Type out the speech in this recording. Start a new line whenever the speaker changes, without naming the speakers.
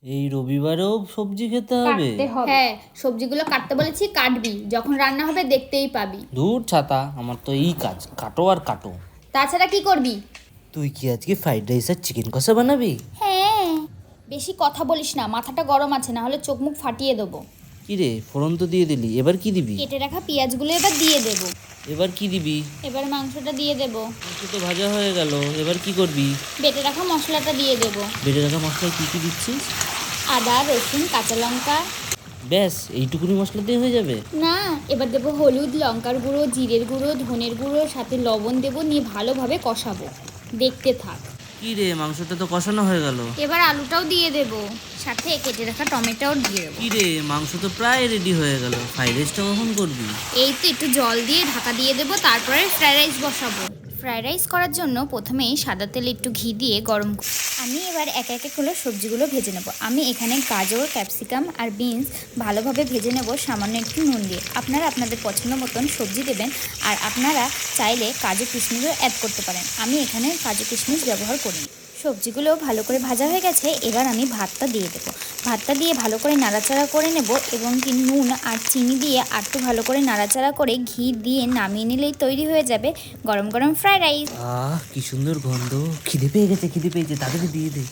এই রবিবারেও সবজি খেতে হবে?
হ্যাঁ, সবজিগুলো কাটতে বলেছি, কাটবি। যখন রান্না হবে দেখতেই পাবি।
দূর ছাতা, আমার তো এই কাজ, কাটো আর কাটো।
তাছাড়া কি করবি?
তুই কি আজকে ফ্রাইড রাইস আর চিকেন কষা বানাবি?
হ্যাঁ। বেশি কথা বলিস না, মাথাটা গরম আছে, না হলে চোখ মুখ ফাটিয়ে দেবো।
কি রে, ফোড়ন তো দিয়ে দিলি, এবার কি দিবি?
কেটে রাখা পেঁয়াজগুলো এবার দিয়ে দেবো।
এবার কি দিবি?
এবার মাংসটা দিয়ে দেবো।
মাংস তো ভাজা হয়ে গেল, এবার কি করবি?
বেটে রাখা মশলাটা দিয়ে দেবো।
বেটে রাখা মশলায় কি কি দিচ্ছিস?
আদা, রসুন, কাঁচা লঙ্কা।
ব্যাস এইটুকুনি মশলা দিয়ে হয়ে যাবে?
না, এবার দেবো হলুদ, লঙ্কার গুঁড়ো, জিরের গুঁড়ো, ধনের গুঁড়ো, সাথে লবণ দেবো, নিয়ে ভালোভাবে কষাবো। দেখতে থাক।
কি রে, মাংসটা তো কষানো হয়ে গেল।
এবার আলুটাও দিয়ে দেবো, সাথে কেটে রাখা টমেটোও দিয়ে দেবো।
কি রে, মাংস তো প্রায় রেডি হয়ে গেল, ফ্রাইড রাইসটা কখন করবি?
এই তো একটু জল দিয়ে ঢাকা দিয়ে দেবো, তারপরে ফ্রাইড রাইস বসাবো। ফ্রাইড রাইস করার জন্য প্রথমেই সাদা তেলে একটু ঘি দিয়ে গরম আমি এবার এক এক করে সবজিগুলো ভেজে নেব। আমি এখানে গাজর, ক্যাপসিকাম আর বিনস ভালোভাবে ভেজে নেব সামান্য একটু নুন দিয়ে। আপনারা আপনাদের পছন্দ মতন সবজি দেবেন, আর আপনারা চাইলে কাজু কিশমিশও অ্যাড করতে পারেন। আমি এখানে কাজু কিশমিশ ব্যবহার করি। সবজিগুলো ভালো করে ভাজা হয়ে গেছে, এবার আমি ভাতটা দিয়ে দেবো। ভাতটা দিয়ে ভালো করে নাড়াচাড়া করে নেব, এবং কি নুন আর চিনি দিয়ে আরটু ভালো করে নাড়াচাড়া করে ঘি দিয়ে নামিয়ে নিলেই তৈরি হয়ে যাবে গরম গরম ফ্রাইড রাইস।
কি সুন্দর গন্ধ, খিদে পেয়ে গেছে, তাড়াতাড়ি দিয়ে দে।